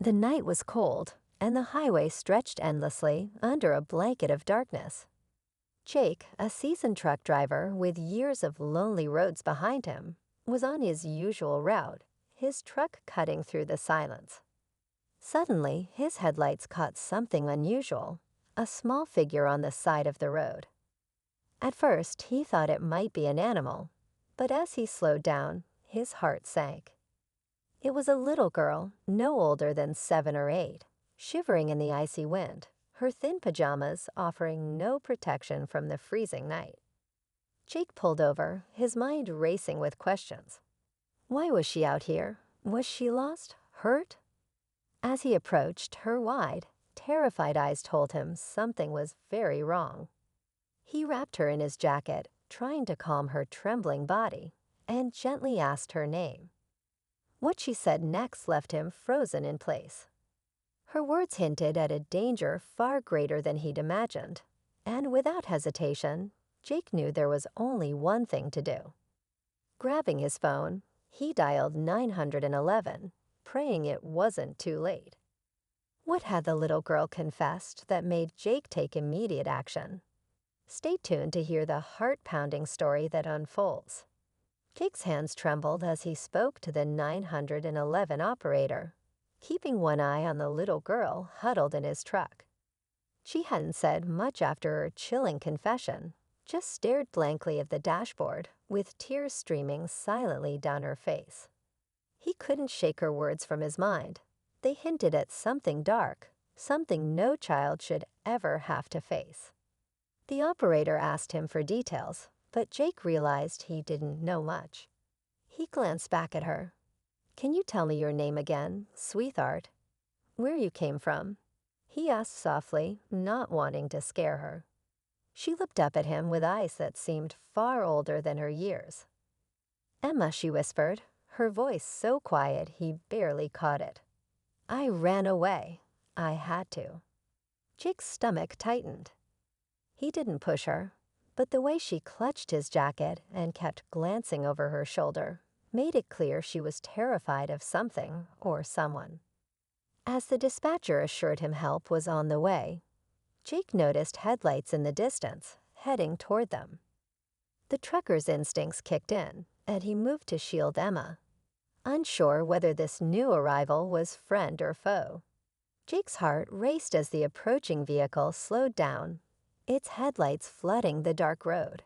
The night was cold, and the highway stretched endlessly under a blanket of darkness. Jake, a seasoned truck driver with years of lonely roads behind him, was on his usual route, his truck cutting through the silence. Suddenly, his headlights caught something unusual, a small figure on the side of the road. At first, he thought it might be an animal, but as he slowed down, his heart sank. It was a little girl, no older than 7 or 8, shivering in the icy wind, her thin pajamas offering no protection from the freezing night. Jake pulled over, his mind racing with questions. Why was she out here? Was she lost? Hurt? As he approached, her wide, terrified eyes told him something was very wrong. He wrapped her in his jacket, trying to calm her trembling body, and gently asked her name. What she said next left him frozen in place. Her words hinted at a danger far greater than he'd imagined, and without hesitation, Jake knew there was only one thing to do. Grabbing his phone, he dialed 911, praying it wasn't too late. What had the little girl confessed that made Jake take immediate action? Stay tuned to hear the heart-pounding story that unfolds. Jake's hands trembled as he spoke to the 911 operator, keeping one eye on the little girl huddled in his truck. She hadn't said much after her chilling confession, just stared blankly at the dashboard, with tears streaming silently down her face. He couldn't shake her words from his mind. They hinted at something dark, something no child should ever have to face. The operator asked him for details, but Jake realized he didn't know much. He glanced back at her. Can you tell me your name again, sweetheart? Where you came from? He asked softly, not wanting to scare her. She looked up at him with eyes that seemed far older than her years. Emma, she whispered, her voice so quiet he barely caught it. I ran away. I had to. Jake's stomach tightened. He didn't push her, but the way she clutched his jacket and kept glancing over her shoulder made it clear she was terrified of something or someone. As the dispatcher assured him help was on the way, Jake noticed headlights in the distance, heading toward them. The trucker's instincts kicked in, and he moved to shield Emma, unsure whether this new arrival was friend or foe. Jake's heart raced as the approaching vehicle slowed down, its headlights flooding the dark road.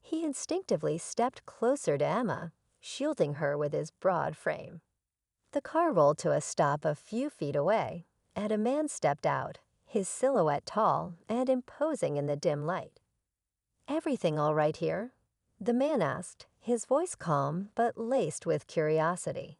He instinctively stepped closer to Emma, shielding her with his broad frame. The car rolled to a stop a few feet away, and a man stepped out, his silhouette tall and imposing in the dim light. Everything all right here? The man asked, his voice calm but laced with curiosity.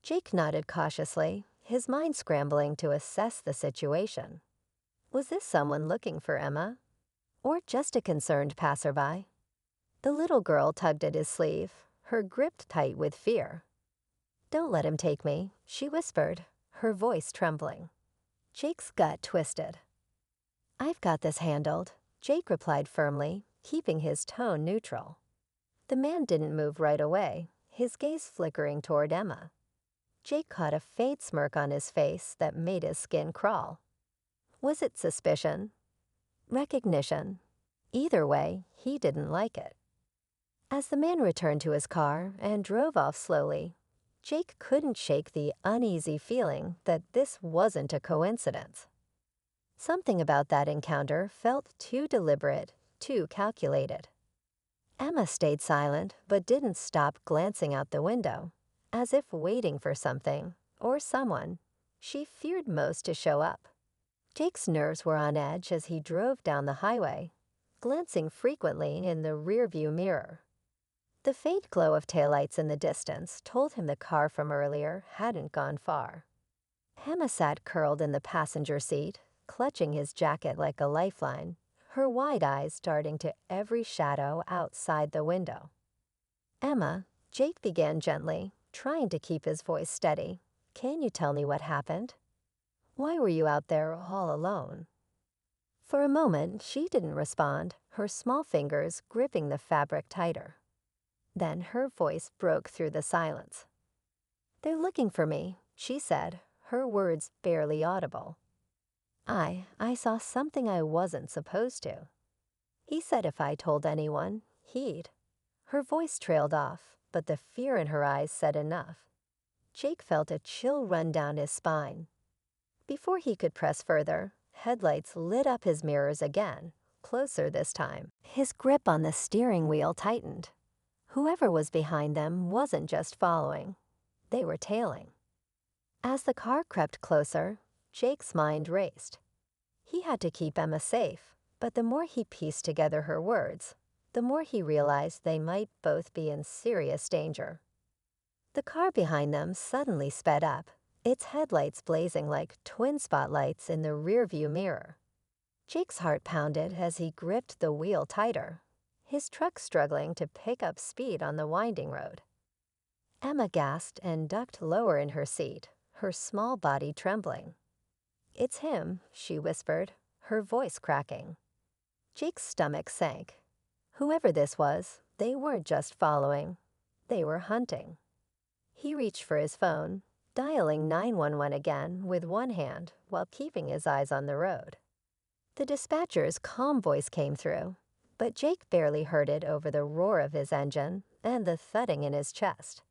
Jake nodded cautiously, his mind scrambling to assess the situation. Was this someone looking for Emma? Or just a concerned passerby? The little girl tugged at his sleeve, her grip tight with fear. Don't let him take me, she whispered, her voice trembling. Jake's gut twisted. I've got this handled, Jake replied firmly, keeping his tone neutral. The man didn't move right away, his gaze flickering toward Emma. Jake caught a faint smirk on his face that made his skin crawl. Was it suspicion? Recognition? Either way, he didn't like it. As the man returned to his car and drove off slowly, Jake couldn't shake the uneasy feeling that this wasn't a coincidence. Something about that encounter felt too deliberate, too calculated. Emma stayed silent but didn't stop glancing out the window, as if waiting for something, or someone, she feared most to show up. Jake's nerves were on edge as he drove down the highway, glancing frequently in the rearview mirror. The faint glow of taillights in the distance told him the car from earlier hadn't gone far. Emma sat curled in the passenger seat, clutching his jacket like a lifeline, her wide eyes darting to every shadow outside the window. Emma, Jake began gently, trying to keep his voice steady. Can you tell me what happened? Why were you out there all alone? For a moment, she didn't respond, her small fingers gripping the fabric tighter. Then her voice broke through the silence. They're looking for me, she said, her words barely audible. I saw something I wasn't supposed to. He said if I told anyone, he'd. Her voice trailed off, but the fear in her eyes said enough. Jake felt a chill run down his spine. Before he could press further, headlights lit up his mirrors again, closer this time. His grip on the steering wheel tightened. Whoever was behind them wasn't just following. They were tailing. As the car crept closer, Jake's mind raced. He had to keep Emma safe, but the more he pieced together her words, the more he realized they might both be in serious danger. The car behind them suddenly sped up, its headlights blazing like twin spotlights in the rearview mirror. Jake's heart pounded as he gripped the wheel tighter, his truck struggling to pick up speed on the winding road. Emma gasped and ducked lower in her seat, her small body trembling. "It's him," she whispered, her voice cracking. Jake's stomach sank. Whoever this was, they weren't just following. They were hunting. He reached for his phone, dialing 911 again with one hand while keeping his eyes on the road. The dispatcher's calm voice came through, but Jake barely heard it over the roar of his engine and the thudding in his chest.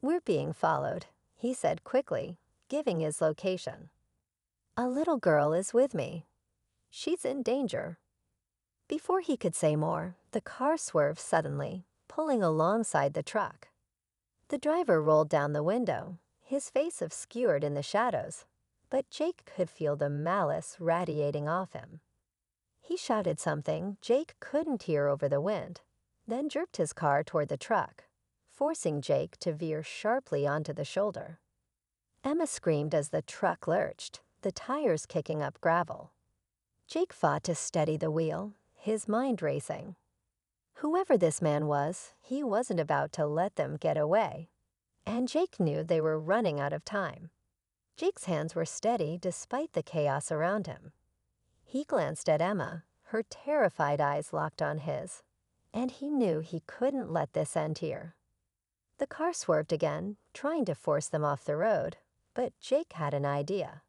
"We're being followed," he said quickly, giving his location. "A little girl is with me. She's in danger." Before he could say more, the car swerved suddenly, pulling alongside the truck. The driver rolled down the window, his face obscured in the shadows, but Jake could feel the malice radiating off him. He shouted something Jake couldn't hear over the wind, then jerked his car toward the truck, forcing Jake to veer sharply onto the shoulder. Emma screamed as the truck lurched, the tires kicking up gravel. Jake fought to steady the wheel, his mind racing. Whoever this man was, he wasn't about to let them get away. And Jake knew they were running out of time. Jake's hands were steady despite the chaos around him. He glanced at Emma, her terrified eyes locked on his, and he knew he couldn't let this end here. The car swerved again, trying to force them off the road, but Jake had an idea.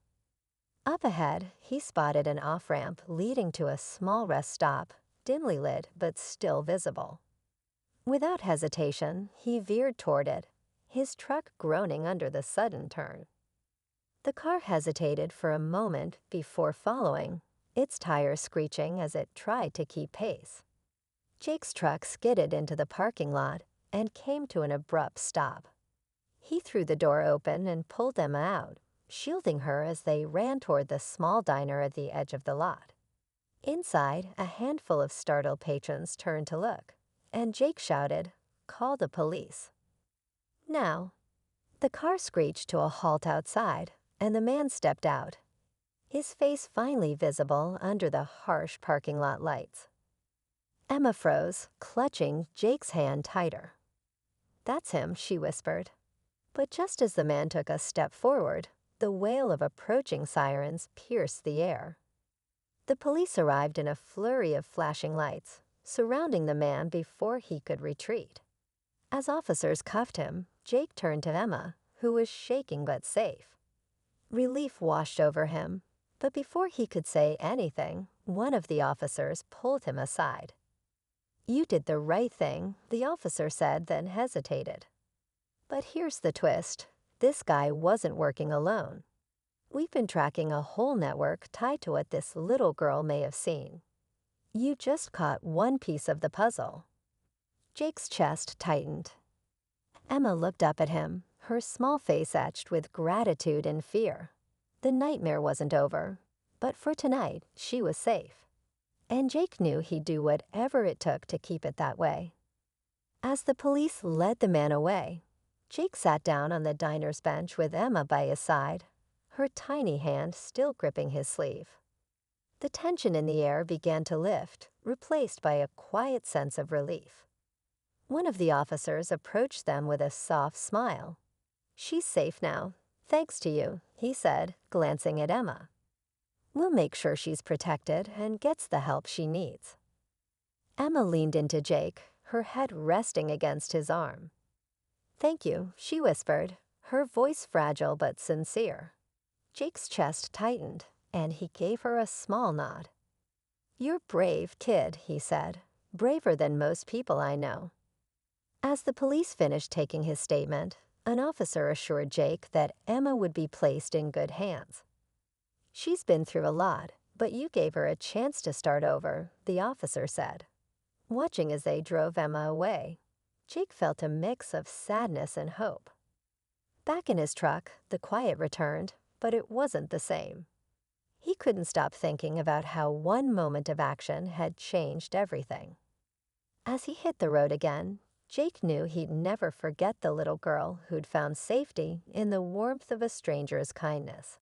Up ahead, he spotted an off-ramp leading to a small rest stop, dimly lit but still visible. Without hesitation, he veered toward it, his truck groaning under the sudden turn. The car hesitated for a moment before following, its tires screeching as it tried to keep pace. Jake's truck skidded into the parking lot and came to an abrupt stop. He threw the door open and pulled Emma out, shielding her as they ran toward the small diner at the edge of the lot. Inside, a handful of startled patrons turned to look, and Jake shouted, "Call the police." Now, the car screeched to a halt outside, and the man stepped out, his face finally visible under the harsh parking lot lights. Emma froze, clutching Jake's hand tighter. "That's him," she whispered. But just as the man took a step forward, the wail of approaching sirens pierced the air. The police arrived in a flurry of flashing lights, surrounding the man before he could retreat. As officers cuffed him, Jake turned to Emma, who was shaking but safe. Relief washed over him, but before he could say anything, one of the officers pulled him aside. "You did the right thing," the officer said, then hesitated. "But here's the twist. This guy wasn't working alone. We've been tracking a whole network tied to what this little girl may have seen. You just caught one piece of the puzzle." Jake's chest tightened. Emma looked up at him, her small face etched with gratitude and fear. The nightmare wasn't over, but for tonight, she was safe. And Jake knew he'd do whatever it took to keep it that way. As the police led the man away, Jake sat down on the diner's bench with Emma by his side, her tiny hand still gripping his sleeve. The tension in the air began to lift, replaced by a quiet sense of relief. One of the officers approached them with a soft smile. "She's safe now, thanks to you," he said, glancing at Emma. "We'll make sure she's protected and gets the help she needs." Emma leaned into Jake, her head resting against his arm. "Thank you," she whispered, her voice fragile but sincere. Jake's chest tightened, and he gave her a small nod. "You're brave, kid," he said. "Braver than most people I know." As the police finished taking his statement, an officer assured Jake that Emma would be placed in good hands. "She's been through a lot, but you gave her a chance to start over," the officer said. Watching as they drove Emma away, Jake felt a mix of sadness and hope. Back in his truck, the quiet returned, but it wasn't the same. He couldn't stop thinking about how one moment of action had changed everything. As he hit the road again, Jake knew he'd never forget the little girl who'd found safety in the warmth of a stranger's kindness.